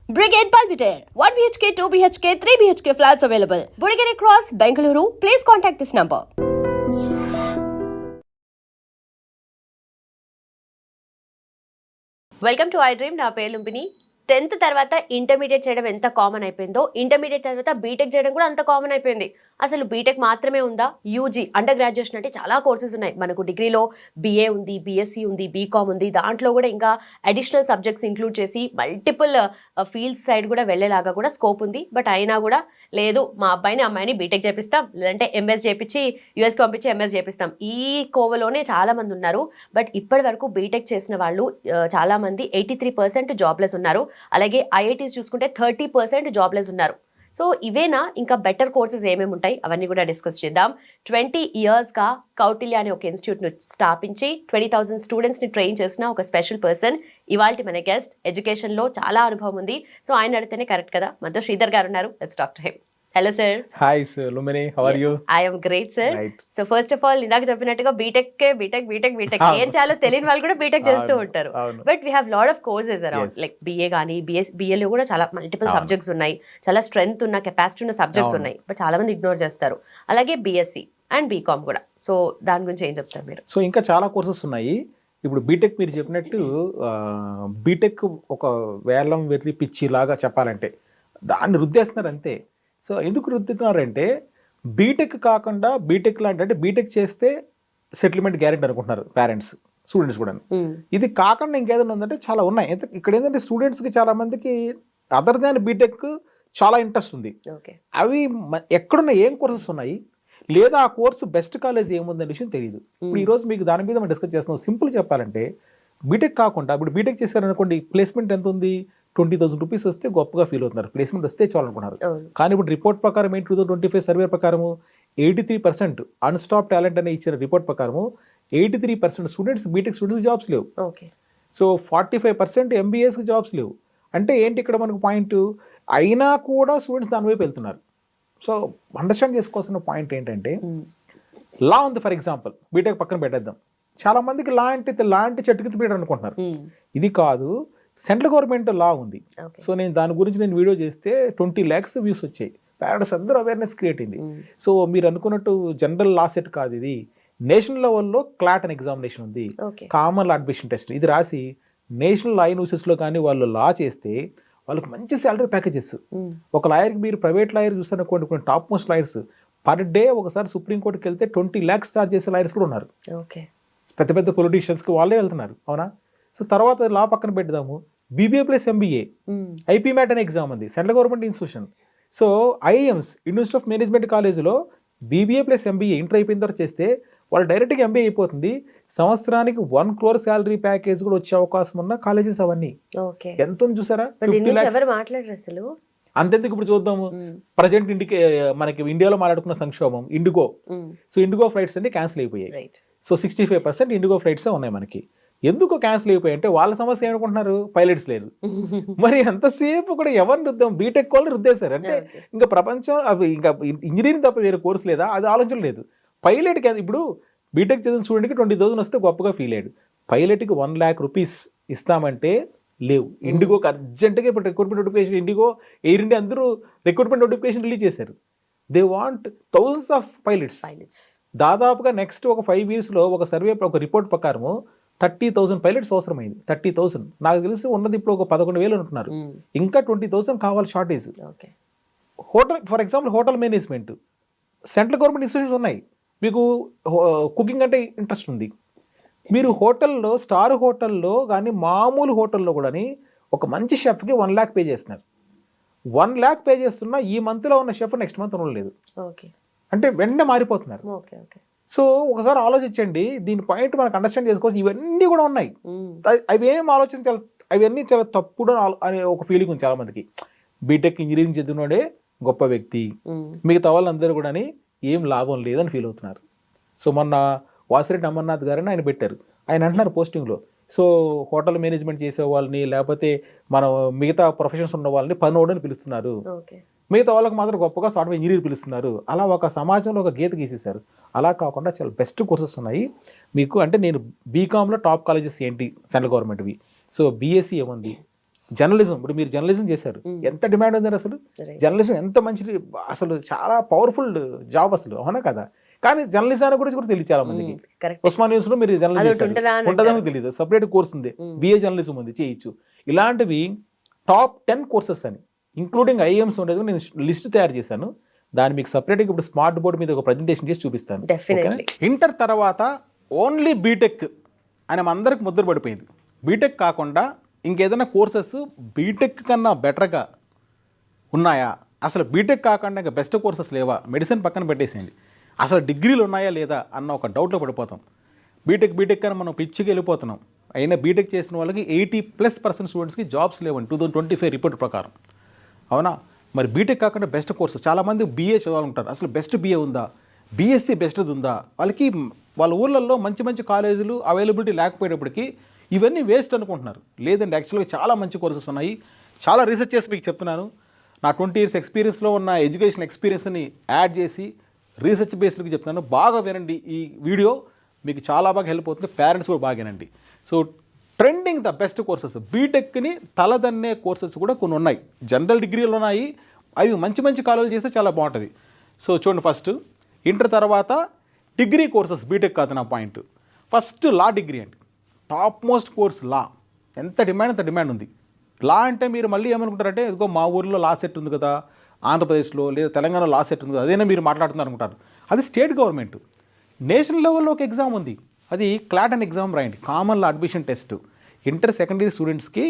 Brigade Palpitaire, 1 BHK, 2 BHK, 3 BHK flats available. Burigere Cross, Bengaluru. Please contact this number. Welcome to I dream. నా పేరు Lumbini. 10th తర్వాత intermediate చేయడం ఎంత common అయిపోయిందో, intermediate తర్వాత BTech చేయడం కూడా అంత కామన్ అయిపోయింది. అసలు బీటెక్ మాత్రమే ఉందా? యూజీ అండర్ గ్రాడ్యుయేషన్ అంటే చాలా కోర్సెస్ ఉన్నాయి. మనకు డిగ్రీలో బీఏ ఉంది, బీఎస్సీ ఉంది, బీకామ్ ఉంది. దాంట్లో కూడా ఇంకా అడిషనల్ సబ్జెక్ట్స్ ఇంక్లూడ్ చేసి మల్టిపుల్ ఫీల్డ్స్ సైడ్ కూడా వెళ్ళేలాగా కూడా స్కోప్ ఉంది. బట్ అయినా కూడా లేదు, మా అమ్మాయిని బీటెక్ చేపిస్తాం, లేదంటే ఎంఎస్ చేపించి యూఎస్కి పంపించి ఎంఎస్ చేపిస్తాం, ఈ కోవలోనే చాలా మంది ఉన్నారు. బట్ ఇప్పటి వరకు బీటెక్ చేసిన వాళ్ళు చాలా మంది 83% జాబ్లెస్ ఉన్నారు. అలాగే ఐఐటీస్ చూసుకుంటే 30% జాబ్లెస్ ఉన్నారు. సో ఇవేనా ఇంకా బెటర్ కోర్సెస్ ఏమేమి ఉంటాయి అవన్నీ కూడా డిస్కస్ చేద్దాం. 20 yearsగా కౌటిల్య అనే ఒక ఇన్స్టిట్యూట్ను స్థాపించి 20,000 స్టూడెంట్స్ని ట్రైన్ చేసిన ఒక స్పెషల్ పర్సన్ ఇవాల్టి మన గెస్ట్. ఎడ్యుకేషన్లో చాలా అనుభవం ఉంది. సో ఆయన అడిగితేనే కరెక్ట్ కదా. మనతో శ్రీధర్ గారు ఉన్నారు. Let's talk to him. Hello sir. Hi sir Lumbini, how are you? I am great sir. So first of all ఇందాక చెప్పినట్టుగా బీటెక్ ఏం చేయాలో తెలియని వాళ్ళు కూడా బీటెక్ చేస్తూ ఉంటారు. But we have lot of courses around, like BA కానీ బిఏలో కూడా చాలా మల్టిపుల్ సబ్జెక్ట్స్ ఉన్నాయి. చాలా స్ట్రెంగ్త్ ఉన్న, కెపాసిటీ ఉన్న సబ్జెక్ట్స్ ఉన్నాయి. బట్ చాలా మంది ఇగ్నోర్ చేస్తారు. అలాగే బిఎస్సి అండ్ బీకామ్ కూడా. సో దాని గురించి ఏం చెప్తారు మీరు? సో ఇంకా చాలా కోర్సెస్ ఉన్నాయి. ఇప్పుడు బీటెక్ మీరు చెప్పినట్టు బీటెక్ ఒక వేలం వెర్రి పిచ్చి లాగా చెప్పాలంటే దాన్ని రుద్దేస్తున్నారు అంతే. సో ఎందుకు రుద్దుతున్నారంటే బీటెక్ కాకుండా బీటెక్ లాంటి, అంటే బీటెక్ చేస్తే సెటిల్మెంట్ గ్యారెంటీ అనుకుంటున్నారు పేరెంట్స్, స్టూడెంట్స్ కూడా. ఇది కాకుండా ఇంకేదైనా ఉందంటే చాలా ఉన్నాయి. ఇక్కడ ఏంటంటే స్టూడెంట్స్కి చాలా మందికి అదర్ దాన్ బీటెక్ చాలా ఇంట్రెస్ట్ ఉంది. అవి ఎక్కడున్న ఏం కోర్సెస్ ఉన్నాయి, లేదా ఆ కోర్సు బెస్ట్ కాలేజ్ ఏముందనే విషయం తెలియదు. ఇప్పుడు ఈరోజు మీకు దాని మీద మనం డిస్కస్ చేస్తున్నాం. సింపుల్ చెప్పాలంటే బీటెక్ కాకుండా ఇప్పుడు బీటెక్ చేశారనుకోండి, ప్లేస్మెంట్ ఎంత ఉంది? 20,000 రూపీస్ వస్తే గొప్పగా ఫీల్ అవుతున్నారు, ప్లేస్మెంట్ వస్తే చాలనుకున్నారు. కానీ ఇప్పుడు రిపోర్ట్ ప్రకారం ఏంటి, 2025 సర్వే ప్రకారము 83% అన్స్టాప్ టాలెంట్ అనే ఇచ్చిన రిపోర్ట్ ప్రకారము 83% స్టూడెంట్స్, బీటెక్ స్టూడెంట్స్ జాబ్స్ లేవు. సో 45% ఎంబీఏస్కి జాబ్స్ లేవు. అంటే ఏంటి ఇక్కడ మనకు పాయింట్? అయినా కూడా స్టూడెంట్స్ దాని వైపు వెళ్తున్నారు. సో అండర్స్టాండ్ చేసుకోవాల్సిన పాయింట్ ఏంటంటే, లా ఉంది ఫర్ ఎగ్జాంపుల్, బీటెక్ పక్కన పెట్టేద్దాం. చాలా మందికి లా అంటే చెట్టుకి పీడ అనుకుంటున్నారు. ఇది కాదు, సెంట్రల్ గవర్నమెంట్ లా ఉంది. సో నేను దాని గురించి వీడియో చేస్తే 20 lakhs వ్యూస్ వచ్చాయి. పేరెంట్స్ అందరూ అవేర్నెస్ క్రియేట్ అయింది. సో మీరు అనుకున్నట్టు జనరల్ లా సెట్ కాదు, ఇది నేషనల్ లెవెల్లో క్లాట్ అనే ఎగ్జామినేషన్ ఉంది, కామన్ లా అడ్మిషన్ టెస్ట్. ఇది రాసి నేషనల్ లా యూనివర్సిటీస్లో కానీ వాళ్ళు లా చేస్తే వాళ్ళకి మంచి శాలరీ ప్యాకేజెస్. ఒక లాయర్కి మీరు ప్రైవేట్ లాయర్ చూసారనుకోండి, కొన్ని top most lawyers per day ఒకసారి సుప్రీంకోర్టుకి వెళ్తే 20 lakhs ఛార్జ్ చేసే లాయర్స్ కూడా ఉన్నారు. పెద్ద పెద్ద పొలిటీషియన్స్కి వాళ్ళే వెళ్తున్నారు, అవునా? సో తర్వాత లా పక్కన పెడదాము, BBA plus MBA IP MAT అనే ఎగ్జామ్ ఉంది, central government institution. So IIMs university of management కాలేజ్లో బీబీఏ ప్లస్ ఎంబీఏ ఇంటర్ అయిపోయిన తర్వాత చేస్తే వాళ్ళు డైరెక్ట్గా ఎంబీఏ అయిపోతుంది. సంవత్సరానికి 1 crore శాలరీ ప్యాకేజ్ కూడా వచ్చే అవకాశం ఉన్న కాలేజెస్ అవన్నీ. ఎంత ఉంది చూసారా? అంతెందుకు ఇప్పుడు చూద్దాము. ప్రజెంట్ మనకి ఇండియాలో మాట్లాడుకున్న సంక్షోభం ఇండిగో. సో ఇండిగో ఫ్లైట్స్ అన్ని క్యాన్సిల్ అయిపోయాయి. సో 65% ఇండిగో ఫ్లైట్స్ ఉన్నాయి మనకి. ఎందుకు క్యాన్సిల్ అయిపోయాయి అంటే వాళ్ళ సమస్య ఏమనుకుంటున్నారు, పైలట్స్ లేదు. మరి ఎంతసేపు కూడా ఎవరిని రుద్దాం, బీటెక్ వాళ్ళు రుద్దేశారు. అంటే ఇంకా ప్రపంచం ఇంకా ఇంజనీరింగ్ తప్ప వేరే కోర్స్ లేదా, అది ఆలోచన లేదు. పైలట్కి ఇప్పుడు బీటెక్ చదివిన స్టూడెంట్కి 20,000 వస్తే గొప్పగా ఫీల్ అయ్యాడు. పైలట్కి 1 lakh rupees ఇస్తామంటే లేవు. ఇండిగోకి అర్జెంటుగా ఇప్పుడు recruitment notification, IndiGo, air India అందరూ రిక్రూట్మెంట్ నోటిఫికేషన్ రిలీజ్ చేశారు. They want thousands of pilots. దాదాపుగా నెక్స్ట్ ఒక 5 yearsలో ఒక సర్వే, ఒక రిపోర్ట్ ప్రకారము 30,000 పైలట్స్ అవసరమైంది. 30,000 నాకు తెలిసి ఉన్నది ఇప్పుడు ఒక 11,000 అంటున్నారు. ఇంకా 20,000 కావాలి shortage. Hotel for example, hotel management central government institutions ఉన్నాయి. మీకు కుకింగ్ అంటే ఇంట్రెస్ట్ ఉంది, మీరు హోటల్లో, స్టార్ హోటల్లో కానీ మామూలు హోటల్లో కూడా ఒక మంచి షెఫ్కి 1 lakh పే చేస్తున్నారు. 1 lakh పే చేస్తున్నా ఈ మంత్లో ఉన్న షెఫ్ నెక్స్ట్ మంత్ ఉండలేదు. అంటే వెంటనే మారిపోతున్నారు. సో ఒకసారి ఆలోచించండి, దీని పాయింట్ మనకు అండర్స్టాండ్ చేసుకోవచ్చు. ఇవన్నీ కూడా ఉన్నాయి, అవి ఏం ఆలోచించాలి, అవన్నీ చాలా తప్పుడు అనే ఒక ఫీలింగ్ ఉంది చాలా మందికి. బీటెక్ ఇంజనీరింగ్ చదివినోడే గొప్ప వ్యక్తి, మిగతా వాళ్ళందరూ కూడా ఏం లాభం లేదని ఫీల్ అవుతున్నారు. సో మొన్న వాసిరెడ్డి అమర్నాథ్ గారని ఆయన పెట్టారు, ఆయన అంటున్నారు పోస్టింగ్లో, సో హోటల్ మేనేజ్మెంట్ చేసే వాళ్ళని, లేకపోతే మనం మిగతా ప్రొఫెషన్స్ ఉన్న వాళ్ళని పనోడని పిలుస్తున్నారు, మిగతా వాళ్ళకి మాత్రం గొప్పగా సాఫ్ట్వేర్ ఇంజనీర్ పిలుస్తున్నారు. అలా ఒక సమాజంలో ఒక గీత గీసేశారు. అలా కాకుండా చాలా బెస్ట్ కోర్సెస్ ఉన్నాయి మీకు. అంటే నేను బీకామ్లో టాప్ కాలేజెస్ ఏంటి సెంట్రల్ గవర్నమెంట్వి, సో బీఎస్సీ ఏముంది, జర్నలిజం, ఇప్పుడు మీరు జర్నలిజం చేశారు, ఎంత డిమాండ్ ఉందండి అసలు. Right. జర్నలిజం ఎంత మంచిది, అసలు చాలా పవర్ఫుల్ జాబ్ అసలు, అవునా కదా. కానీ జర్నలిజం గురించి కూడా తెలియదు చాలా మందికి. కరెక్ట్. ఉస్మాన్ యూనివర్సిటీ లో మీరు అదొకటి జర్నలిజం ఉంటుందా అని ఉంటుందని తెలియదు, సపరేట్ కోర్స్ ఉంది, బిఏ జర్నలిజం ఉంది, చేయొచ్చు. ఇలాంటివి టాప్ 10 కోర్సెస్ అని ఇంక్లూడింగ్ ఐఎమ్స్ ఉండేది నేను లిస్ట్ తయారు చేశాను. దాన్ని మీకు సపరేట్గా ఇప్పుడు స్మార్ట్ బోర్డ్ మీద ఒక ప్రజెంటేషన్ చేసి చూపిస్తాను. Definitely. ఇంటర్ తర్వాత ఓన్లీ బీటెక్ అని అందరికి ముద్ర పడిపోయింది. బీటెక్ కాకుండా ఇంకేదైనా కోర్సెస్ బీటెక్ కన్నా బెటర్గా ఉన్నాయా, అసలు బీటెక్ కాకుండా ఇంకా బెస్ట్ కోర్సెస్ లేవా, మెడిసిన్ పక్కన పెట్టేసేయండి, అసలు డిగ్రీలు ఉన్నాయా లేదా అన్న ఒక డౌట్లో పడిపోతాం. బీటెక్ అని మనం పిచ్చికి వెళ్ళిపోతున్నాం. అయినా బీటెక్ చేసిన వాళ్ళకి 80+% స్టూడెంట్స్కి జాబ్స్ లేవండి 2025 రిపోర్ట్ ప్రకారం, అవునా. మరి బీటెక్ కాకుండా బెస్ట్ కోర్సు, చాలామంది బీఏ చదవాలంటారు, అసలు బెస్ట్ బీఏ ఉందా, బీఎస్సీ బెస్ట్ది ఉందా, వాళ్ళకి వాళ్ళ ఊళ్ళల్లో మంచి మంచి కాలేజీలు అవైలబిలిటీ లేకపోయేటప్పటికి ఇవన్నీ వేస్ట్ అనుకుంటున్నారు. లేదండి, యాక్చువల్గా చాలా మంచి కోర్సెస్ ఉన్నాయి. చాలా రీసెర్చ్ చేసి మీకు చెప్తున్నాను. నా 20 years ఎక్స్పీరియన్స్లో ఉన్న ఎడ్యుకేషన్ ఎక్స్పీరియన్స్ని యాడ్ చేసి రీసెర్చ్ బేస్డ్కి చెప్తున్నాను. బాగా వినండి, ఈ వీడియో మీకు చాలా బాగా హెల్ప్ అవుతుంది. పేరెంట్స్ కూడా బాగా వినండి. So trending the best courses, బీటెక్ని తలదన్నే కోర్సెస్ కూడా కొన్ని ఉన్నాయి. జనరల్ డిగ్రీలు ఉన్నాయి, అవి మంచి మంచి కాలేజీలు చేస్తే చాలా బాగుంటుంది. సో చూడండి, ఫస్ట్ ఇంటర్ తర్వాత డిగ్రీ కోర్సెస్, బీటెక్ కాదు నా పాయింట్. ఫస్ట్ లా డిగ్రీ అండి, టాప్ మోస్ట్ కోర్స్ లా. ఎంత డిమాండ్ అంత డిమాండ్ ఉంది. లా అంటే మీరు మళ్ళీ ఏమనుకుంటారంటే, ఇదిగో మా ఊరిలో లా సెట్ ఉంది కదా, ఆంధ్రప్రదేశ్లో లేదా తెలంగాణలో లా సెట్ ఉంది కదా, అదేనా మీరు మాట్లాడుతున్నారు అనుకుంటారు. అది స్టేట్ గవర్నమెంట్. నేషనల్ లెవెల్లో ఒక ఎగ్జామ్ ఉంది, అది క్లాట్ అండ్ ఎగ్జామ్ రాయండి, కామన్ లా admission test. Inter second year స్టూడెంట్స్కి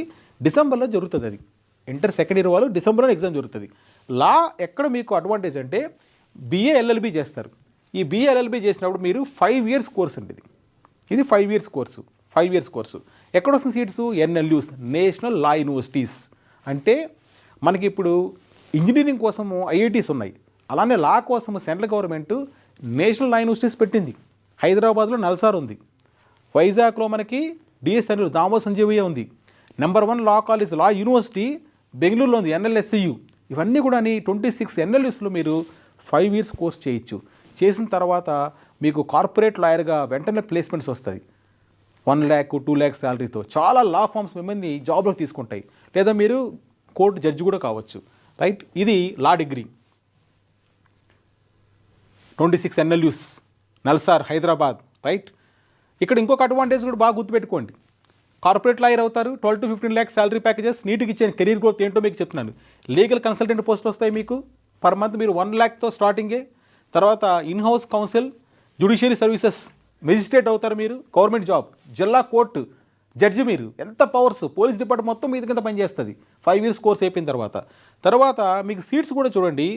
డిసెంబర్లో జరుగుతుంది. అది ఇంటర్ సెకండ్ ఇయర్ వాళ్ళు డిసెంబర్లో ఎగ్జామ్ జరుగుతుంది. లా ఎక్కడ మీకు అడ్వాంటేజ్ అంటే, బిఏ ఎల్ఎల్బి చేస్తారు. ఈ బిఏ ఎల్ఎల్బి చేసినప్పుడు మీరు 5 years కోర్స్ అండి. ఇది 5 years కోర్సు. 5 years కోర్సు ఎక్కడ వస్తుంది సీట్స్? ఎన్ఎల్యూస్, నేషనల్ లా యూనివర్సిటీస్. అంటే మనకి ఇప్పుడు ఇంజనీరింగ్ కోసము ఐఐటీస్ ఉన్నాయి, అలానే లా కోసము సెంట్రల్ గవర్నమెంట్ నేషనల్ లా యూనివర్సిటీస్ పెట్టింది. హైదరాబాద్లో నల్సార్ ఉంది, వైజాగ్లో మనకి డిఎస్ అని దామో సంజీవయ్య ఉంది, నెంబర్ 1 లా కాలేజ్ లా యూనివర్సిటీ బెంగళూరులో ఉంది, ఎన్ఎల్ఎస్సియు. ఇవన్నీ కూడా 26 ఎన్ఎల్యూస్లో మీరు 5 years కోర్స్ చేయొచ్చు. చేసిన తర్వాత మీకు కార్పొరేట్ లాయర్గా వెంటనే ప్లేస్మెంట్స్ వస్తుంది. 1 lakh 2 lakhs శాలరీతో చాలా లా ఫార్మ్స్ మిమ్మల్ని జాబ్లోకి తీసుకుంటాయి. లేదా మీరు కోర్టు జడ్జి కూడా కావచ్చు, రైట్. ఇది law degree, 26 NLUs, NALSAR, Hyderabad, right. ఇక్కడ ఇంకొక అడ్వాంటేజ్ కూడా బాగా గుర్తుపెట్టుకోండి. కార్పొరేట్ లాయర్ అవుతారు, 12 to 15 lakhs శాలరీ ప్యాకేజెస్, నీట్గా ఇచ్చే కెరీర్ గ్రోత్ ఏంటో మీకు చెప్తున్నాను. లీగల్ కన్సల్టెంట్ పోస్ట్ వస్తాయి మీకు, పర్ మంత్ మీరు 1 lakhతో స్టార్టింగే. తర్వాత in house council, judiciary services, magistrate అవుతారు మీరు, గవర్నమెంట్ జాబ్, జిల్లా కోర్టు జడ్జి. మీరు ఎంత పవర్స్, పోలీస్ డిపార్ట్మెంట్ మొత్తం మీ కింద పనిచేస్తుంది 5 years కోర్స్ అయిపోయిన తర్వాత మీకు సీట్స్ కూడా చూడండి.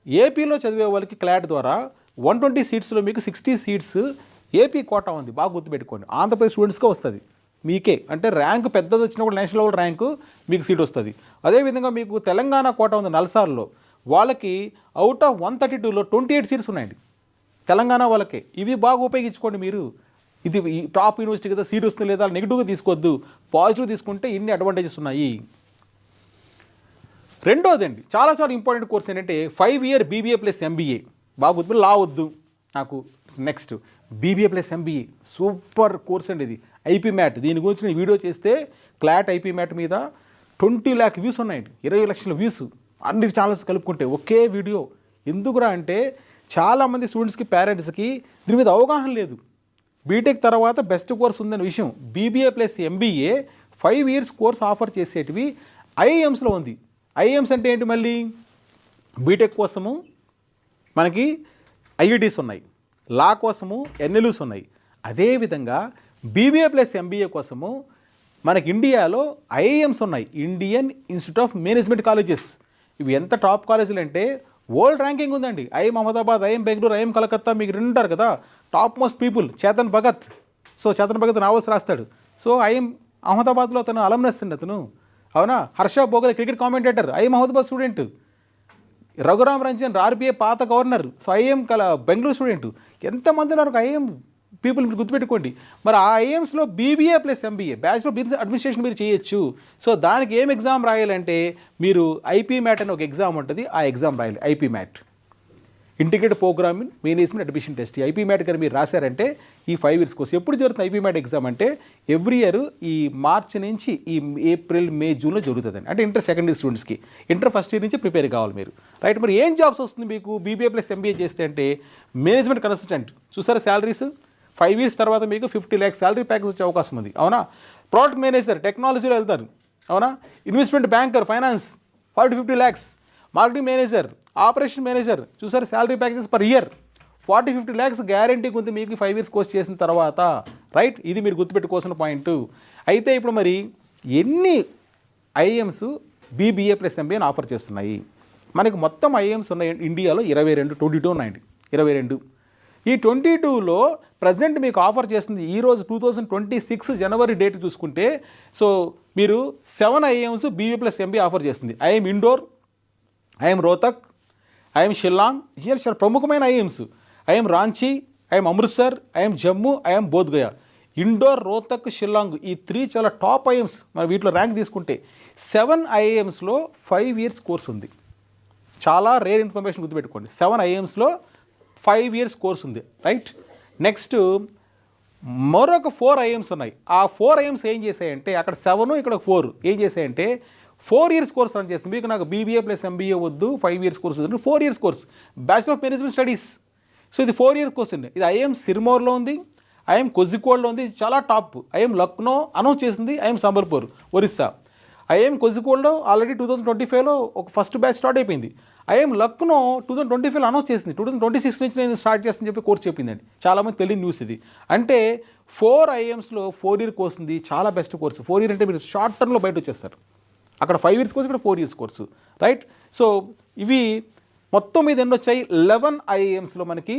ఏపీలో చదివే వాళ్ళకి క్లాట్ ద్వారా 120 సీట్స్లో మీకు 60 seats ఏపీ కోటా ఉంది, బాగా గుర్తుపెట్టుకోండి. ఆంధ్రప్రదేశ్ స్టూడెంట్స్కే వస్తుంది మీకే, అంటే ర్యాంక్ పెద్దది వచ్చినా కూడా నేషనల్ లెవెల్ ర్యాంకు మీకు సీట్ వస్తుంది. అదేవిధంగా మీకు తెలంగాణ కోటా ఉంది నల్సార్లో, వాళ్ళకి అవుట్ ఆఫ్ 132లో 28 seats ఉన్నాయండి తెలంగాణ వాళ్ళకే. ఇవి బాగా ఉపయోగించుకోండి మీరు. ఇది టాప్ యూనివర్సిటీ కదా, సీట్ వస్తుంది లేదా నెగిటివ్గా తీసుకోవద్దు, పాజిటివ్ తీసుకుంటే ఇన్ని అడ్వాంటేజెస్ ఉన్నాయి. రెండోది అండి, చాలా చాలా ఇంపార్టెంట్ కోర్స్ ఏంటంటే 5 year బీబీఏ ప్లస్ ఎంబీఏ. బాగా గుర్తు, లా వద్దు నాకు. Next BBA plus MBA, super course అండి ఇది. ఐపీ మ్యాట్, దీని గురించి నేను వీడియో చేస్తే క్లాట్ ఐపీ మ్యాట్ మీద 20 lakh వ్యూస్ ఉన్నాయండి, 20 లక్షల వ్యూస్ అన్ని ఛానల్స్ కలుపుకుంటే ఒకే వీడియో. ఎందుకురా అంటే చాలామంది స్టూడెంట్స్కి, పేరెంట్స్కి దీని మీద అవగాహన లేదు. బీటెక్ తర్వాత బెస్ట్ కోర్స్ ఉందనే విషయం. BBA plus MBA 5 years course offer చేసేటివి ఐఐఎమ్స్లో ఉంది. ఐఐఎమ్స్ అంటే ఏంటి? మళ్ళీ బీటెక్ కోసము మనకి ఐఐటీస్ ఉన్నాయి, లా కోసము ఎన్ఎల్యూస్ ఉన్నాయి. అదేవిధంగా బీబీఏ ప్లస్ ఎంబీఏ కోసము మనకి ఇండియాలో ఐఐఎమ్స్ ఉన్నాయి, Indian institute of management colleges. ఇవి ఎంత టాప్ కాలేజీలు అంటే వరల్డ్ ర్యాంకింగ్ ఉందండి. IIM Ahmedabad, IIM Bengaluru, IIM Calcutta, మీకు ఉంటారు కదా top most people. Chetan Bhagat, so Chetan Bhagat novels రాస్తాడు. సో ఐఎం అహ్మదాబాద్లో అతను అలమ్నస్ అండి అతను, అవునా. Harsha Bhogle cricket commentator, IIM Ahmedabad student. Raghuram Ranjan RBI పాత governor, so IIM Bengaluru student. ఎంతమంది ఉన్నారు ఐఎం పీపుల్, మీరు గుర్తుపెట్టుకోండి. మరి ఆ ఐఎమ్స్లో BBA plus MBA, bachelor business administration మీరు చేయొచ్చు. సో దానికి ఏం ఎగ్జామ్ రాయాలంటే మీరు ఐపీ మ్యాట్ అనే ఒక ఎగ్జామ్ ఉంటుంది, ఆ ఎగ్జామ్ రాయాలి, IP MAT. Integrated programming management admission test. ఈ ఐపీ మ్యాట్ కానీ మీరు రాశారంటే ఈ 5 years కోర్స్. ఎప్పుడు జరుగుతుంది ఐపీ మ్యాట్ ఎగ్జామ్ అంటే ఎవ్రీ ఇయర్ ఈ మార్చి నుంచి ఈ ఏప్రిల్ మే జూన్లో జరుగుతుందండి. అంటే ఇంటర్ సెకండ్ ఇయర్ స్టూడెంట్స్కి ఇంటర్ ఫస్ట్ ఇయర్ నుంచి ప్రిపేర్ కావాలి మీరు, రైట్. మరి ఏం జాబ్స్ వస్తుంది మీకు బీబీఏ ప్లస్ ఎంబీఏ చేస్తే అంటే మేనేజ్మెంట్ కన్సల్టెంట్. చూసారా శాలరీస్ 5 years తర్వాత మీకు 50 lakhs శాలరీ ప్యాకేజ్ వచ్చే అవకాశం ఉంది, అవునా. ప్రోడక్ట్ మేనేజర్ టెక్నాలజీలో వెళ్తారు, అవునా. Investment banker finance 40-50 lakhs. Marketing manager operation manager చూసారు salary packages per year 40-50 lakhs గ్యారంటీకి ఉంది మీకు 5 years కోర్స్ చేసిన తర్వాత, రైట్. ఇది మీరు గుర్తుపెట్టుకోవాల్సిన పాయింట్. అయితే ఇప్పుడు మరి ఎన్ని ఐఎమ్స్ బీబీఏ ప్లస్ ఎంబీఏని ఆఫర్ చేస్తున్నాయి? మనకి మొత్తం ఐఎమ్స్ ఉన్నాయి ఇండియాలో 22 ఉన్నాయండి, 22. ఈ 22లో ప్రజెంట్ మీకు ఆఫర్ చేస్తుంది ఈరోజు 2026 జనవరి డేట్ చూసుకుంటే, సో మీరు 7 IIMs BBA plus MBA offer చేస్తుంది. IIM Indore, IIM Rohtak, IIM Shillong, చాలా ప్రముఖమైన IIMs. IIM Ranchi, IIM Amritsar, IIM Jammu, IIM Bodhgaya. Indore, Rohtak, Shillong ఈ 3 చాలా టాప్ ఐఎమ్స్. మనం వీటిలో ర్యాంక్ తీసుకుంటే 7 ఐఎమ్స్లో 5 years కోర్స్ ఉంది. చాలా రేర్ ఇన్ఫర్మేషన్ గుర్తుపెట్టుకోండి. 7 ఐఎమ్స్లో 5 years కోర్స్ ఉంది, రైట్. నెక్స్ట్ మరొక 4 ఐఎమ్స్ ఉన్నాయి. ఆ 4 ఐఎమ్స్ ఏం చేశాయంటే అక్కడ 7 ఇక్కడ 4 ఏం చేశాయంటే 4 years కోర్స్ రన్ చేస్తుంది. మీకు నాకు బీబీఏ ప్లస్ ఎంబీఏ వద్దు, 5 years కోర్స్ వద్దు, 4 years course bachelor of management studies. So ఇది 4 years కోర్స్ అండి. ఇది ఐఎం సిర్మోర్లో ఉంది, ఐఎం కొజికోడ్లో ఉంది, చాలా టాప్. ఐఎం లక్నో అనౌన్స్ చేసింది, ఐఎం సంబల్పూర్ ఒరిస్సా. ఐఎం కొజికోడ్లో ఆల్రెడీ 2025లో ఒక ఫస్ట్ బ్యాచ్ స్టార్ట్ అయిపోయింది. ఐఎం లక్నో 2025లో అనౌన్స్ చేసింది, 2026 నుంచి నేను స్టార్ట్ చేస్తానని చెప్పి కోర్స్ చెప్పిందండి. చాలామంది తెలియని న్యూస్ ఇది. అంటే 4 ఐఎమ్స్లో 4 year కోర్స్ ఉంది, చాలా బెస్ట్ కోర్సు. 4 year అంటే మీరు షార్ట్ టర్మ్లో బయట వచ్చేస్తారు. అక్కడ 5 years కోర్సు, ఇక్కడ 4 years కోర్సు, రైట్. సో ఇవి మొత్తం మీద ఎన్ని వచ్చాయి? 11 ఐఎమ్స్లో మనకి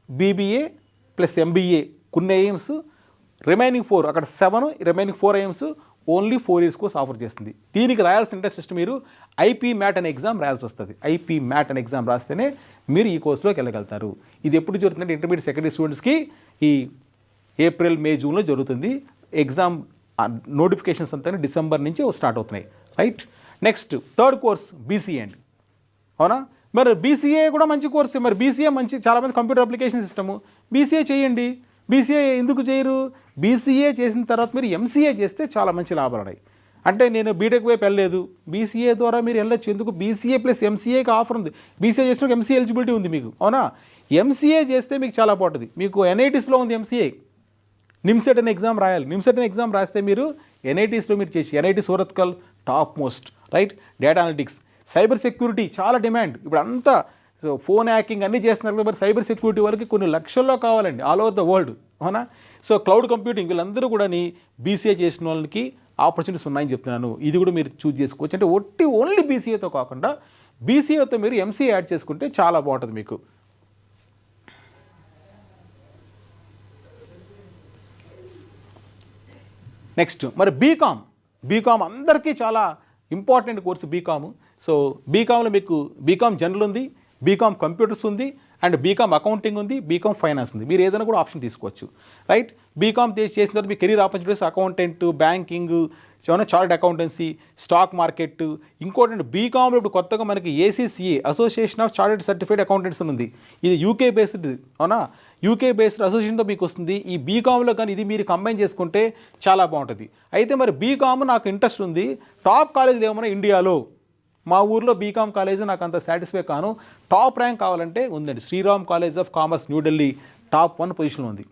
బీబీఏ ప్లస్ ఎంబీఏ కొన్ని ఐఎమ్స్, రిమైనింగ్ 4 అక్కడ 7, remaining 4 IIMs only 4 years course offer చేస్తుంది. దీనికి రాయాల్సిన ఇంట్రెస్ట్ మీరు ఐపీ మ్యాట్ అనే ఎగ్జామ్ రాయాల్సి వస్తుంది. ఐపీ మ్యాట్ అనే ఎగ్జామ్ రాస్తేనే మీరు ఈ కోర్సులోకి వెళ్ళగలుగుతారు. ఇది ఎప్పుడు జరుగుతుందంటే ఇంటర్మీడియట్ సెకండరీ స్టూడెంట్స్కి ఈ ఏప్రిల్ మే జూన్లో జరుగుతుంది. ఎగ్జామ్ నోటిఫికేషన్స్ అంతా డిసెంబర్ నుంచి స్టార్ట్ అవుతున్నాయి, right. Next 3rd course BCA అండి, అవునా. మరి బీసీఏ కూడా మంచి కోర్సే. మరి బీసీఏ మంచి, చాలామంది కంప్యూటర్ అప్లికేషన్ సిస్టము బీసీఏ చేయండి. బీసీఏ ఎందుకు చేయరు? బీసీఏ చేసిన తర్వాత మీరు ఎంసీఏ చేస్తే చాలా మంచి లాభాలు ఉన్నాయి. అంటే నేను బీటెక్ వైపు వెళ్ళలేదు, బీసీఏ ద్వారా మీరు వెళ్ళొచ్చు. ఎందుకు? బీసీఏ ప్లస్ ఎంసీఏకి ఆఫర్ ఉంది. బీసీఏ చేసినాక ఎంసీఏ ఎలిజిబిలిటీ ఉంది మీకు, అవునా. ఎంసీఏ చేస్తే మీకు చాలా బాగుంటుంది. మీకు ఎన్ఐటీస్లో ఉంది ఎంసీఏ. నిమ్సెట్ అనే ఎగ్జామ్ రాయాలి. నిమ్సెట్ అనే ఎగ్జామ్ రాస్తే మీరు ఎన్ఐటీస్లో మీరు చేసి, NIT Surathkal top most, right. Data analytics, cyber security చాలా డిమాండ్ ఇప్పుడు అంతా. సో ఫోన్ హ్యాకింగ్ అన్నీ చేస్తున్నారు కదా, మరి సైబర్ సెక్యూరిటీ వాళ్ళకి కొన్ని లక్షల్లో కావాలండి ఆల్ ఓవర్ ద వరల్డ్, అవునా. సో క్లౌడ్ కంప్యూటింగ్ వీళ్ళందరూ కూడా బీసీఏ చేసిన వాళ్ళకి ఆపర్చునిటీస్ ఉన్నాయని చెప్తున్నాను. ఇది కూడా మీరు చూజ్ చేసుకోవచ్చు. అంటే ఓన్లీ బీసీఏతో కాకుండా బీసీఏతో మీరు ఎంసీఏ యాడ్ చేసుకుంటే చాలా బాగుంటుంది మీకు. నెక్స్ట్ మరి బీకామ్ అందరికీ చాలా ఇంపార్టెంట్ కోర్సు బీకామ్. సో బీకామ్లో మీకు బీకామ్ జనరల్ ఉంది, బీకామ్ కంప్యూటర్స్ ఉంది, అండ్ బీకామ్ అకౌంటింగ్ ఉంది, బీకామ్ ఫైనాన్స్ ఉంది. మీరు ఏదైనా కూడా ఆప్షన్ తీసుకోవచ్చు, రైట్. బీకామ్ చేసిన తర్వాత మీ career opportunities accountant, banking, chartered accountancy, stock market. ఇంకోటి బీకామ్లో ఇప్పుడు కొత్తగా మనకి ACCA association of chartered certified accountants ఉంది. ఇది యూకే బేస్డ్, అవునా. యూకే బేస్డ్ అసోసియేషన్తో మీకు వస్తుంది. ఈ బీకామ్లో కానీ ఇది మీరు కంబైన్ చేసుకుంటే చాలా బాగుంటుంది. అయితే మరి బీకామ్ నాకు ఇంట్రెస్ట్ ఉంది, టాప్ కాలేజీలు ఏమన్నా ఇండియాలో? మా ఊర్లో బీకామ్ కాలేజ్ నాకు అంత సాటిస్ఫై కాను, టాప్ ర్యాంక్ కావాలంటే ఉందండి. Shri Ram college of commerce New Delhi top 1 పొజిషన్లో ఉంది.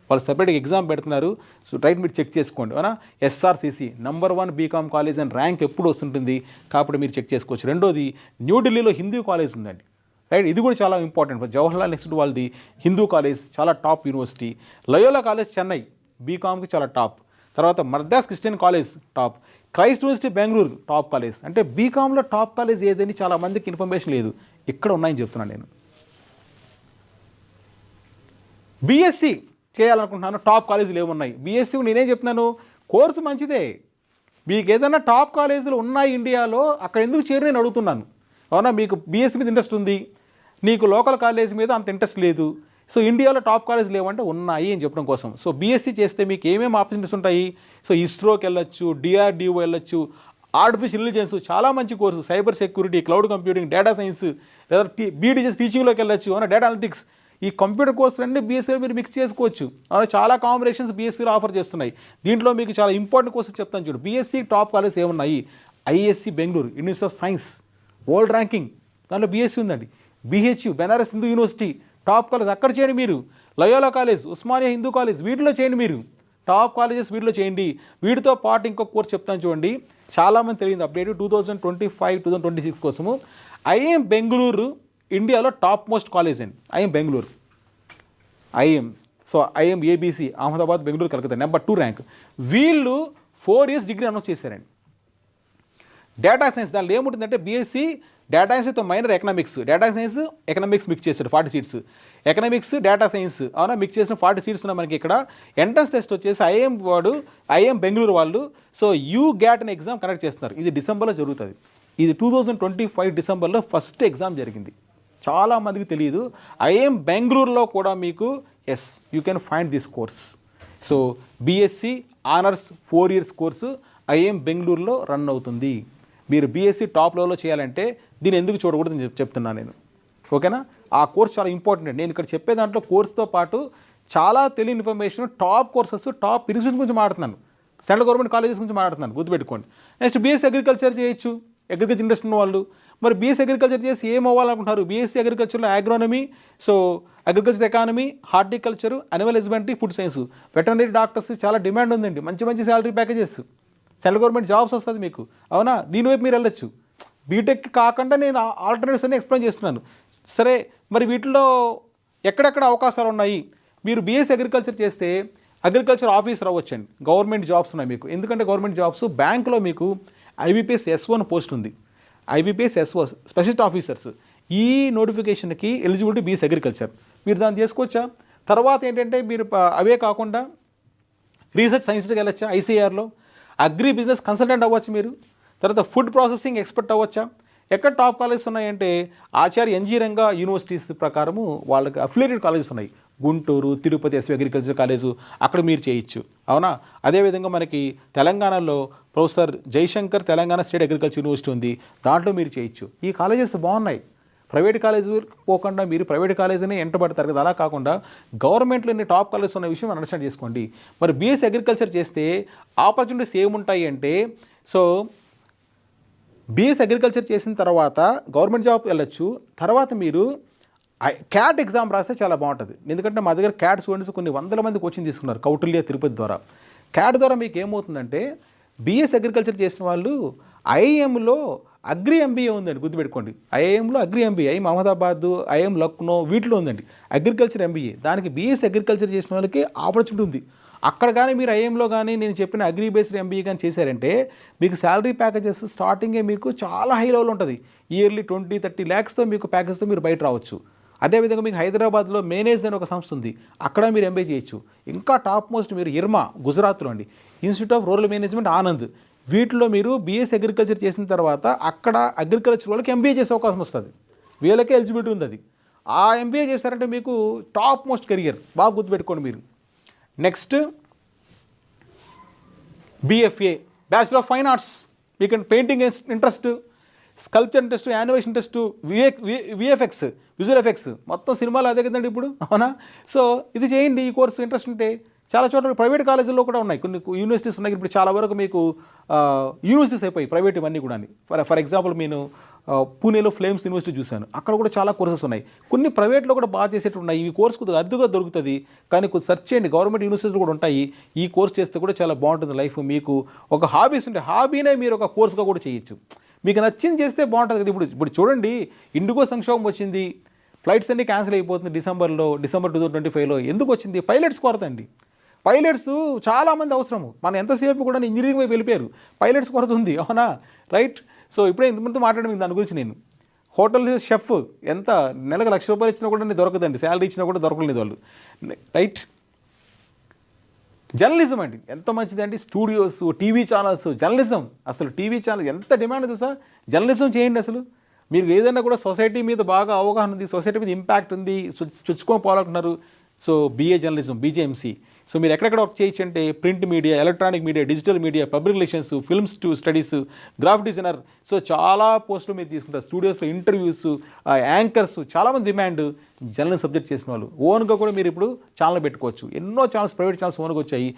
వాళ్ళు సెపరేట్గా ఎగ్జామ్ పెడుతున్నారు. సో రైట్, మీరు చెక్ చేసుకోండి, అవునా. ఎస్ఆర్సీసీ నంబర్ 1 బీకామ్ కాలేజ్ అని ర్యాంక్ ఎప్పుడు వస్తుంటుంది కాబట్టి మీరు చెక్ చేసుకోవచ్చు. రెండోది న్యూఢిల్లీలో హిందూ కాలేజ్ ఉందండి, రైట్. ఇది కూడా చాలా ఇంపార్టెంట్. జవహర్లాల్ నెక్స్ట్ వాళ్ళది హిందూ కాలేజ్ చాలా top university. Loyola college Chennai బీకామ్కి చాలా టాప్. తర్వాత Madras Christian college top. Christ university Bengaluru top college. అంటే బీకామ్లో టాప్ కాలేజ్ ఏదని చాలా మందికి ఇన్ఫర్మేషన్ లేదు, ఇక్కడ ఉన్నాయని చెప్తున్నాను నేను. బీఎస్సీ చేయాలనుకుంటున్నాను, టాప్ కాలేజీలు ఏమున్నాయి? బీఎస్సీ నేనేం చెప్తున్నాను, కోర్సు మంచిదే. మీకు ఏదైనా టాప్ కాలేజీలు ఉన్నాయి ఇండియాలో, అక్కడ ఎందుకు చేరి నేను అడుగుతున్నాను, అవునా. మీకు బీఎస్సీ మీద ఇంట్రెస్ట్ ఉంది, నీకు లోకల్ కాలేజ్ మీద అంత ఇంట్రెస్ట్ లేదు. సో ఇండియాలో టాప్ కాలేజీలు ఏమంటే ఉన్నాయి అని చెప్పడం కోసం. సో బీఎస్సీ చేస్తే మీకు ఏమేమి ఆపర్చునిటీస్ ఉంటాయి? సో ఇస్రోకి వెళ్ళొచ్చు, డిఆర్డిఓ వెళ్ళొచ్చు, ఆర్టిఫిషియల్ ఇంటెలిజెన్స్ చాలా మంచి course, cyber security, cloud computing, data science, లేదా బీటీజెస్ టీచింగ్లోకి వెళ్ళొచ్చు, అవునా, డేటా అనలిటిక్స్. ఈ కంప్యూటర్ కోర్సులన్నీ బీఎస్సీలో మీరు మిక్స్ చేసుకోవచ్చు. అవునా, చాలా కాంబినేషన్స్ బీఎస్సీలో ఆఫర్ చేస్తున్నాయి. దీంట్లో మీకు చాలా ఇంపార్టెంట్ కోర్సెస్ చెప్తాను చూడు. బీఎస్సీ టాప్ కాలేజ్ ఏమున్నాయి? IISc Bengaluru, university of science, world ranking, దాంట్లో బీఎస్సీ ఉందండి. BHU, Banaras Hindu university, top college, అక్కడ చేయండి మీరు. Loyola college, Osmania Hindu college, వీటిలో చేయండి మీరు. టాప్ కాలేజెస్ వీటిలో చేయండి. వీటితో పాటు ఇంకొక కోర్స్ చెప్తాను చూడండి, చాలామంది తెలియదు అప్డేట్ 2025-2026 కోసము. ఐఎం బెంగళూరు ఇండియాలో టాప్ మోస్ట్ కాలేజ్ అండి. IIM Bengaluru, IIM. So IIM ABC, Ahmedabad, Bengaluru, Calcutta, number 2 rank. వీళ్ళు 4 years డిగ్రీ అనౌన్స్ చేశారండి. డేటా సైన్స్, దానిలో ఏముంటుందంటే బీఎస్సీ డేటా సైన్స్తో minor economics, data science economics mix చేశాడు 40 seats. ఎకనామిక్స్ డేటా సైన్స్, అవునా, మిక్స్ చేసిన 40 seats ఉన్నాయి మనకి ఇక్కడ. ఎంట్రన్స్ టెస్ట్ వచ్చేసి ఐఎం బెంగళూరు వాళ్ళు సో గ్యాట్ అనే ఎగ్జామ్ కండక్ట్ చేస్తున్నారు. ఇది డిసెంబర్లో జరుగుతుంది. ఇది 2025 డిసెంబర్లో ఫస్ట్ ఎగ్జామ్ జరిగింది. చాలామందికి తెలియదు. ఐఎం బెంగళూరులో కూడా మీకు you can find this course. So BSc honours 4 years course IIM బెంగళూరులో రన్ అవుతుంది. మీరు బీఎస్సీ టాప్ లెవెల్లో చేయాలంటే దీన్ని ఎందుకు చూడకూడదు అని చెప్తున్నాను నేను, ఓకేనా. ఆ కోర్స్ చాలా ఇంపార్టెంట్. నేను ఇక్కడ చెప్పే దాంట్లో కోర్సుతో పాటు చాలా తెలియని information, top courses, top institution గురించి మాట్లాడుతున్నాను, సెంట్రల్ గవర్నమెంట్ కాలేజెస్ గురించి మాట్లాడుతున్నాను, గుర్తుపెట్టుకోండి. నెక్స్ట్ బీఎస్సీ అగ్రికల్చర్ చేయొచ్చు, అగ్రికల్చర్ ఇండస్ట్రీ ఉన్న వాళ్ళు. మరి బీఎస్సీ అగ్రికల్చర్ చేసి ఏం అవ్వాలనుకుంటున్నారు? బీఎస్సీ అగ్రికల్చర్లో agronomy, so agriculture economy, horticulture, animal husbandry, food science, veterinary doctors చాలా డిమాండ్ ఉందండి. మంచి మంచి salary packages, central government jobs వస్తుంది మీకు, అవునా. దీనివైపు మీరు వెళ్ళొచ్చు. బీటెక్ కాకుండా నేను ఆల్టర్నేటివ్స్ అన్ని ఎక్స్ప్లెయిన్ చేస్తున్నాను. సరే, మరి వీటిలో ఎక్కడెక్కడ అవకాశాలు ఉన్నాయి? మీరు బీఎస్సీ అగ్రికల్చర్ చేస్తే అగ్రికల్చర్ ఆఫీసర్ అవ్వచ్చండి. గవర్నమెంట్ జాబ్స్ ఉన్నాయి మీకు. ఎందుకంటే గవర్నమెంట్ జాబ్స్ బ్యాంకులో మీకు ఐబీపీఎస్ S1 పోస్ట్ ఉంది. IBPS S1 specialist officers. ఈ నోటిఫికేషన్కి ఎలిజిబిలిటీ బీఎస్సీ అగ్రికల్చర్. మీరు దాన్ని చేసుకోవచ్చా? తర్వాత ఏంటంటే మీరు అవే కాకుండా రీసెర్చ్ సైన్స్కి వెళ్ళొచ్చా? ఐసీఆర్లో అగ్రి బిజినెస్ కన్సల్టెంట్ అవ్వచ్చు మీరు. తర్వాత ఫుడ్ ప్రాసెసింగ్ ఎక్స్పర్ట్ అవ్వచ్చా? ఎక్కడ టాప్ కాలేజెస్ ఉన్నాయంటే ఆచార్య ఎన్జీ రంగా యూనివర్సిటీస్ ప్రకారము వాళ్ళకి అఫిలియేటెడ్ కాలేజెస్ ఉన్నాయి. Guntur, Tirupati SV agriculture college, అక్కడ మీరు చేయొచ్చు, అవునా. అదేవిధంగా మనకి తెలంగాణలో professor Jayashankar Telangana state agriculture university ఉంది, దాంట్లో మీరు చేయొచ్చు. ఈ కాలేజెస్ బాగున్నాయి. ప్రైవేట్ కాలేజీ పోకుండా మీరు ప్రైవేట్ కాలేజీని ఎంటబడతారు కదా, అలా కాకుండా గవర్నమెంట్లో ఎన్ని టాప్ కాలేజెస్ ఉన్న విషయం అండర్స్టాండ్ చేసుకోండి. మరి బీఎస్సీ అగ్రికల్చర్ చేస్తే ఆపర్చునిటీస్ ఏముంటాయి అంటే, సో బీఎస్సీ అగ్రికల్చర్ చేసిన తర్వాత గవర్నమెంట్ జాబ్ వెళ్ళొచ్చు. తర్వాత మీరు క్యాట్ ఎగ్జామ్ రాస్తే చాలా బాగుంటుంది. ఎందుకంటే మా దగ్గర క్యాట్ స్టూడెంట్స్ కొన్ని వందల మంది కోచింగ్ తీసుకున్నారు కౌటిల్య తిరుపతి ద్వారా. క్యాట్ ద్వారా మీకు ఏమవుతుందంటే బీఎస్సీ అగ్రికల్చర్ చేసిన వాళ్ళు ఐఐఎంలో అగ్రి ఎంబీఏ ఉందండి, గుర్తుపెట్టుకోండి. ఐఐఎంలో agri MBA, IIM Ahmedabad, IIM Lucknow, వీటిలో ఉందండి అగ్రికల్చర్ ఎంబీఏ. దానికి బీఎస్సీ అగ్రికల్చర్ చేసిన వాళ్ళకి ఆపర్చునిటీ ఉంది. అక్కడ కానీ మీరు ఐఎంలో కానీ నేను చెప్పిన అగ్రి బేస్డ్ ఎంబీఏ కానీ చేశారంటే మీకు శాలరీ ప్యాకేజెస్ స్టార్టింగే మీకు చాలా హై లెవెల్ ఉంటుంది. ఇయర్లీ 20-30 lakhsతో మీకు ప్యాకేజ్తో మీరు బయట రావచ్చు. అదేవిధంగా మీకు హైదరాబాద్లో మేనేజ్ అని ఒక సంస్థ ఉంది, అక్కడ మీరు ఎంబీఏ చేయొచ్చు. ఇంకా టాప్ మోస్ట్ మీరు ఇర్మా గుజరాత్లో అండి, institute of rural management Anand, వీటిలో మీరు బీఎస్సీ అగ్రికల్చర్ చేసిన తర్వాత అక్కడ అగ్రికల్చర్ వాళ్ళకి ఎంబీఏ చేసే అవకాశం వస్తుంది. వీళ్ళకే ఎలిజిబిలిటీ ఉంది అది. ఆ ఎంబీఏ చేశారంటే మీకు టాప్ మోస్ట్ కెరియర్, బాగా గుర్తుపెట్టుకోండి మీరు. Next BFA, bachelor of fine arts. మీకు painting interest, sculpture interest, animation interest, VFX, visual effects, మొత్తం సినిమాలు అదే కదండి ఇప్పుడు, అవునా. సో ఇది చేయండి, ఈ కోర్సు ఇంట్రెస్ట్ ఉంటే. చాలా చోట్ల ప్రైవేట్ కాలేజీల్లో కూడా ఉన్నాయి, కొన్ని యూనివర్సిటీస్ ఉన్నాయి. ఇప్పుడు చాలా వరకు మీకు యూనివర్సిటీస్ అయిపోయి ప్రైవేట్ ఇవన్నీ కూడా. ఫర్ ఎగ్జాంపుల్ నేను పూణేలో ఫ్లేమ్స్ యూనివర్సిటీ చూశాను, అక్కడ కూడా చాలా కోర్సెస్ ఉన్నాయి. కొన్ని ప్రైవేట్లో కూడా బాగా చేసేట్టు ఉన్నాయి. ఈ కోర్స్ కొద్దిగా అద్దుగా దొరుకుతుంది, కానీ కొద్దిగా సెర్చ్ చేయండి. గవర్నమెంట్ యూనివర్సిటీలు కూడా ఉంటాయి. ఈ కోర్స్ చేస్తే కూడా చాలా బాగుంటుంది లైఫ్. మీకు ఒక హాబీస్ ఉంటే హాబీనే మీరు ఒక కోర్సుగా కూడా చేయొచ్చు. మీకు నచ్చింది చేస్తే బాగుంటుంది కదా. ఇప్పుడు చూడండి, ఇండిగో సంక్షోభం వచ్చింది, ఫ్లైట్స్ అన్నీ క్యాన్సిల్ అయిపోతుంది డిసెంబర్ 2025లో. ఎందుకు వచ్చింది? పైలట్స్ కొరత అండి. పైలట్స్ చాలామంది అవసరము. మనం ఎంతసేపు కూడా ఇంజనీరింగ్ వైపు వెళ్ళిపోయారు, పైలట్స్ కొరత ఉంది, అవునా, రైట్. సో ఇప్పుడే ఇంతమంది మాట్లాడడం దాని గురించి. నేను హోటల్ షెఫ్ ఎంత నెలకు ₹1,00,000 ఇచ్చినా కూడా దొరకదండి, శాలరీ ఇచ్చినా కూడా దొరకలేదు వాళ్ళు, రైట్. జర్నలిజం అండి ఎంత మంచిదండి, స్టూడియోస్, టీవీ ఛానల్స్, జర్నలిజం. అసలు టీవీ ఛానల్ ఎంత డిమాండ్ చూసా. జర్నలిజం చేయండి. అసలు మీరు ఏదైనా కూడా సొసైటీ మీద బాగా అవగాహన ఉంది, సొసైటీ మీద ఇంపాక్ట్ ఉంది, చొచ్చుకొని పోవాలనుకుంటున్నారు, so BA journalism, BJMC. So మీరు ఎక్కడెక్కడ వర్క్ చేయొచ్చు అంటే print media, electronic media, digital media, public relations, films studies, graphic designer. So చాలా పోస్టులు మీరు తీసుకుంటారు. స్టూడియోస్లో ఇంటర్వ్యూస్, యాంకర్స్, చాలామంది డిమాండ్ జర్నలిజం సబ్జెక్ట్ చేసిన వాళ్ళు. ఓన్గా కూడా మీరు ఇప్పుడు ఛానల్ పెట్టుకోవచ్చు. ఎన్నో ఛానల్స్, ప్రైవేట్ ఛానల్స్ ఓన్గా వచ్చాయి.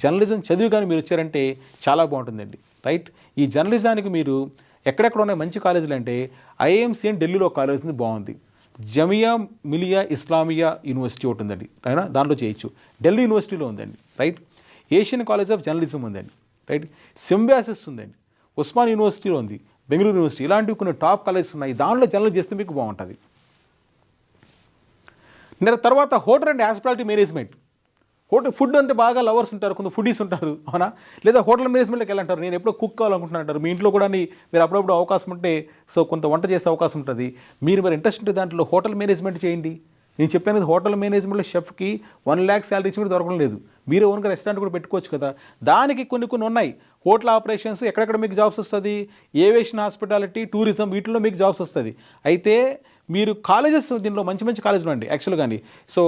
జర్నలిజం చదివి కానీ మీరు వచ్చారంటే చాలా బాగుంటుందండి. రైట్, ఈ జర్నలిజానికి మీరు ఎక్కడెక్కడ ఉన్నాయి మంచి కాలేజీలు అంటే ఐఎంసీ అని ఢిల్లీలో కాలేజ్ ఉంది, బాగుంది. జమియా మిలియా ఇస్లామియా యూనివర్సిటీ ఒకటి ఉందండి, అయినా దాంట్లో చేయొచ్చు. ఢిల్లీ యూనివర్సిటీలో ఉందండి. Right, Asian college of journalism ఉందండి. రైట్, సింబాసిస్ ఉందండి, ఉస్మాన్ యూనివర్సిటీలో ఉంది, బెంగళూరు యూనివర్సిటీ, ఇలాంటివి కొన్ని టాప్ కాలేజెస్ ఉన్నాయి. దాంట్లో జర్నలిజం చేస్తే మీకు బాగుంటుంది. తర్వాత hotel and hospitality management. Food అంటే బాగా లవర్స్ ఉంటారు, కొంత ఫుడీస్ ఉంటారు, అవునా? లేదా హోటల్ మేనేజ్మెంట్కి వెళ్ళంటారు, నేను ఎప్పుడో కుక్ కావాలనుకుంటున్నాను అంటారు. మీ ఇంట్లో కూడా మీరు అప్పుడప్పుడు అవకాశం ఉంటే సో కొంత వంట చేసే అవకాశం ఉంటుంది. మీరు మరి ఇంట్రెస్ట్ ఉంటే దాంట్లో హోటల్ మేనేజ్మెంట్ చేయండి. నేను చెప్పాను హోటల్ మేనేజ్మెంట్లో షెఫ్కి 1 lakh శాలరీ ఇచ్చి కూడా దొరకడం లేదు. మీరు ఓన్గా రెస్టారెంట్ కూడా పెట్టుకోవచ్చు కదా. దానికి కొన్ని ఉన్నాయి. హోటల్ ఆపరేషన్స్ ఎక్కడెక్కడ మీకు జాబ్స్ వస్తుంది, ఏవియేషన్, హాస్పిటాలిటీ, టూరిజం, వీటిలో మీకు జాబ్స్ వస్తుంది. అయితే మీరు కాలేజెస్ దీనిలో మంచి కాలేజీలు అండి యాక్చువల్గా కానీ. సో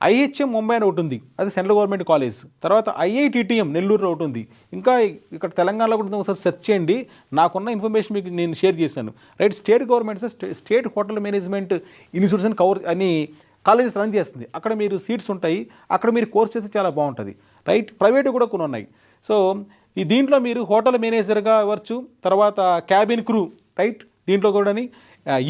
ఐహెచ్ఎం ముంబై అని ఒకటి ఉంది, అది సెంట్రల్ గవర్నమెంట్ కాలేజ్. తర్వాత ఐఐటిటిఎం నెల్లూరులో ఒకటి ఉంది. ఇంకా ఇక్కడ తెలంగాణలో కూడా ఒకసారి సెర్చ్ చేయండి, నాకున్న ఇన్ఫర్మేషన్ మీకు నేను షేర్ చేశాను. Right, state government state hotel management institutes అని అని కాలేజెస్ రన్ చేస్తుంది. అక్కడ మీరు సీట్స్ ఉంటాయి, అక్కడ మీరు కోర్స్ చేస్తే చాలా బాగుంటుంది. రైట్, ప్రైవేట్ కూడా కొన్ని ఉన్నాయి. సో ఈ దీంట్లో మీరు హోటల్ మేనేజర్గా అవ్వచ్చు, తర్వాత క్యాబిన్ క్రూ, రైట్, దీంట్లో కూడా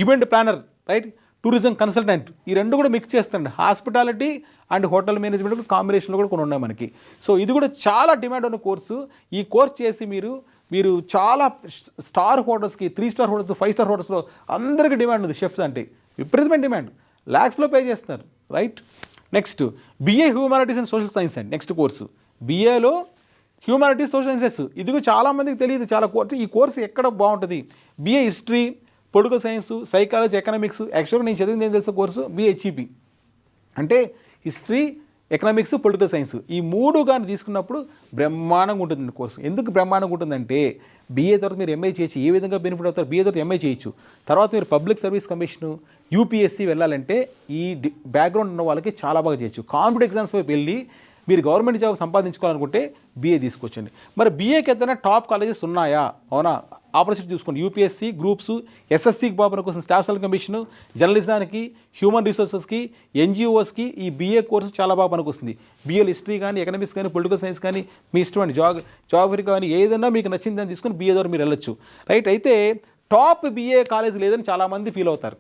event planner, right, tourism consultant, ఈ రెండు కూడా మిక్స్ చేస్తాండి. హాస్పిటాలిటీ అండ్ హోటల్ మేనేజ్మెంట్ కాంబినేషన్లో కూడా కొన్ని ఉన్నాయి మనకి. సో ఇది కూడా చాలా డిమాండ్ ఉన్న కోర్సు. ఈ కోర్స్ చేసి మీరు చాలా స్టార్ హోటల్స్కి, 3 star హోటల్స్, 5 star హోటల్స్లో అందరికీ డిమాండ్ ఉంది. షెఫ్స్ అంటే విపరీతమైన డిమాండ్, ల్యాక్స్లో పే చేస్తున్నారు. Right, next BA humanities and social science అండి నెక్స్ట్ కోర్సు. బిఏలో హ్యూమానిటీస్, సోషల్ సైన్సెస్, ఇది కూడా చాలామందికి తెలియదు. చాలా కోర్సు, ఈ కోర్సు ఎక్కడ బాగుంటుంది, BA history, political science, psychology, economics. యాక్చువల్గా నేను చదివింది ఏం తెలుసు కోర్సు బిహెచ్ఈపి అంటే హిస్టరీ, ఎకనామిక్స్, పొలిటికల్ సైన్స్. ఈ 3 కానీ తీసుకున్నప్పుడు బ్రహ్మాండంగా ఉంటుందండి కోర్సు. ఎందుకు బ్రహ్మాండంగా ఉంటుందంటే బీఏ తర్వాత మీరు ఎంఏ చేయొచ్చు. ఏ విధంగా బెనిఫిట్ అవుతారు, బీఏ తర్వాత ఎంఏ చేయొచ్చు. తర్వాత మీరు పబ్లిక్ సర్వీస్ కమిషను, యూపీఎస్సీ వెళ్ళాలంటే ఈ బ్యాక్గ్రౌండ్ ఉన్న వాళ్ళకి చాలా బాగా చేయొచ్చు. కాంపిటేటివ్ ఎగ్జామ్స్ వైపు వెళ్ళి మీరు గవర్నమెంట్ జాబ్ సంపాదించుకోవాలనుకుంటే బీఏ తీసుకొచ్చండి. మరి బీఏకి ఏదైనా టాప్ కాలేజెస్ ఉన్నాయా, అవునా? ఆపర్చునిటీ చూసుకోండి. యూపీఎస్సీ, గ్రూప్స్, ఎస్ఎస్సీకి బాబుల కోసం స్టాఫ్ సెలక్షన్ కమిషను, జర్నలిజానికి, హ్యూమన్ రిసోర్సెస్కి, ఎన్జిఓస్కి ఈ బీఏ కోర్సు చాలా బాగా పనికొస్తుంది. బీఏలో హిస్టరీ కానీ, ఎకనామిక్స్ కానీ, పొలిటికల్ సైన్స్ కానీ, మీ ఇష్టం అండి, జాగ్రఫీ కానీ, ఏదైనా మీకు నచ్చిందని తీసుకుని బీఏ ద్వారా మీరు వెళ్ళొచ్చు. రైట్, అయితే టాప్ బీఏ కాలేజ్ లేదని చాలామంది ఫీల్ అవుతారు.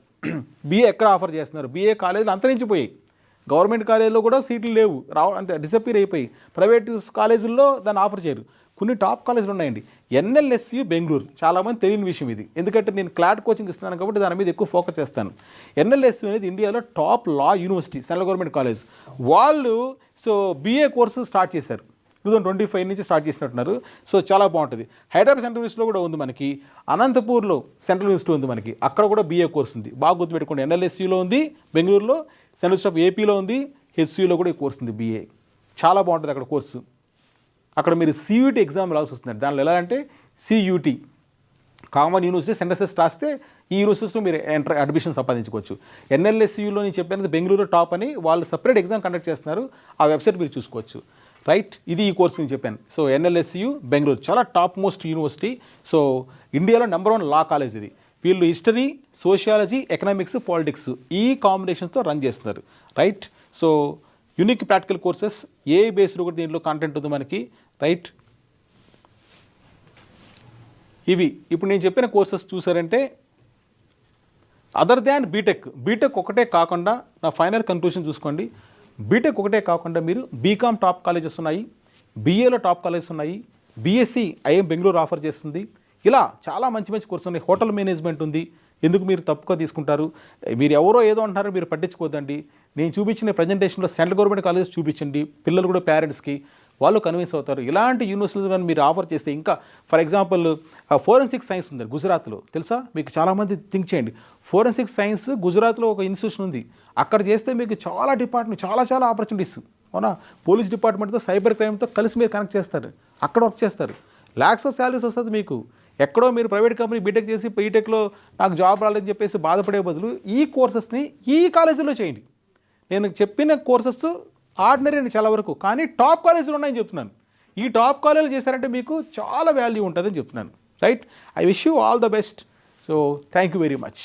బీఏ ఎక్కడ ఆఫర్ చేస్తున్నారు, బీఏ కాలేజీలు అంతరించిపోయాయి. గవర్నమెంట్ కాలేజీలో కూడా సీట్లు లేవు, అంటే డిసప్పీర్ అయిపోయి. ప్రైవేట్ కాలేజీల్లో దాన్ని ఆఫర్ చేయరు. కొన్ని టాప్ కాలేజీలు ఉన్నాయండి. ఎన్ఎల్ఎస్యు బెంగళూరు, చాలామంది తెలియని విషయం ఇది, ఎందుకంటే నేను క్లాట్ కోచింగ్ ఇస్తున్నాను కాబట్టి దాని మీద ఎక్కువ ఫోకస్ చేస్తాను. ఎన్ఎల్ఎస్యు అనేది ఇండియాలో టాప్ లా యూనివర్సిటీ, సెంట్రల్ గవర్నమెంట్ కాలేజ్. వాళ్ళు సో బీఏ కోర్సు స్టార్ట్ చేశారు, 2025 నుంచి స్టార్ట్ చేసినట్టున్నారు. సో చాలా బాగుంటుంది. హైదరాబాద్ సెంట్రల్ యూనివర్సిటీలో కూడా ఉంది మనకి, అనంతపూర్లో సెంట్రల్ యూనివర్సిటీ ఉంది మనకి, అక్కడ కూడా బీఏ కోర్స్ ఉంది. బాగా గుర్తుపెట్టుకోండి, ఎన్ఎల్ఎస్యూలో ఉంది బెంగళూరులో, సెంట్రల్ యూనివర్సిటీ ఆఫ్ ఏపీలో ఉంది, హెచ్యూలో కూడా ఈ కోర్స్ ఉంది బీఏ. చాలా బాగుంటుంది అక్కడ కోర్సు. అక్కడ మీరు సియూటీ ఎగ్జామ్ రావాల్సి వస్తుంది. దానిలో ఎలా అంటే సియూటీ, కామన్ యూనివర్సిటీ సెంటర్సెస్ రాస్తే ఈ యూనివర్సిటీస్లో మీరు అడ్మిషన్ సంపాదించుకోవచ్చు. ఎన్ఎల్ఎస్యూలో నేను చెప్పినది బెంగళూరు టాప్ అని, వాళ్ళు సపరేట్ ఎగ్జామ్ కండక్ట్ చేస్తున్నారు, ఆ వెబ్సైట్ మీరు చూసుకోవచ్చు. రైట్, ఇది ఈ కోర్స్ నేను చెప్పాను. సో ఎన్ఎల్ఎస్యు బెంగళూరు చాలా టాప్ మోస్ట్ యూనివర్సిటీ. సో ఇండియాలో #1 లా కాలేజ్ ఇది. వీళ్ళు హిస్టరీ, సోషియాలజీ, ఎకనామిక్స్, పాలిటిక్స్ ఈ కాంబినేషన్స్తో రన్ చేస్తున్నారు. Right, so unique practical courses, A based కూడా దీంట్లో కాంటెంట్ ఉంది మనకి. రైట్, ఇవి ఇప్పుడు నేను చెప్పిన కోర్సెస్ చూసారంటే అదర్ దాన్ బీటెక్ ఒకటే కాకుండా, నా ఫైనల్ కన్క్లూషన్ చూసుకోండి, బీటెక్ ఒకటే కాకుండా మీరు బీకామ్ టాప్ కాలేజెస్ ఉన్నాయి, బీఏలో టాప్ కాలేజెస్ ఉన్నాయి, బీఎస్సీ ఐఎం బెంగళూరు ఆఫర్ చేస్తుంది. ఇలా చాలా మంచి కోర్సు ఉన్నాయి. హోటల్ మేనేజ్మెంట్ ఉంది. ఎందుకు మీరు తప్పుగా తీసుకుంటారు, మీరు ఎవరో ఏదో అంటున్నారో మీరు పట్టించుకోవద్దండి. నేను చూపించిన ప్రజెంటేషన్లో సెంట్రల్ గవర్నమెంట్ కాలేజెస్ చూపించండి, పిల్లలు కూడా పేరెంట్స్కి వాళ్ళు కన్విన్స్ అవుతారు. ఇలాంటి యూనివర్సిటీలు కానీ మీరు ఆఫర్ చేస్తే, ఇంకా ఫర్ ఎగ్జాంపుల్ ఫోరెన్సిక్ సైన్స్ ఉంది గుజరాత్లో, తెలుసా మీకు? చాలామంది థింక్ చేయండి, ఫోరెన్సిక్ సైన్స్ గుజరాత్లో ఒక ఇన్స్టిట్యూషన్ ఉంది. అక్కడ చేస్తే మీకు చాలా డిపార్ట్మెంట్, చాలా ఆపర్చునిటీస్, అవునా? పోలీస్ డిపార్ట్మెంట్తో, సైబర్ క్రైమ్తో కలిసి మీరు కనెక్ట్ చేస్తారు, అక్కడ వర్క్ చేస్తారు. ల్యాక్స్ ఆఫ్ శాలరీస్ వస్తుంది మీకు. ఎక్కడో మీరు ప్రైవేట్ కంపెనీ బీటెక్ చేసి బీటెక్లో నాకు జాబ్ రాలేదని చెప్పేసి బాధపడే బదులు ఈ కోర్సెస్ని ఈ కాలేజీలో చేయండి. నేను చెప్పిన కోర్సెస్ ఆర్డినరీ అని చాలా వరకు, కానీ టాప్ కాలేజీలు ఉన్నాయని చెప్తున్నాను. ఈ టాప్ కాలేజీలు చేశారంటే మీకు చాలా వాల్యూ ఉంటుందని చెప్తున్నాను. Right, I wish you all the best. So thank you very much.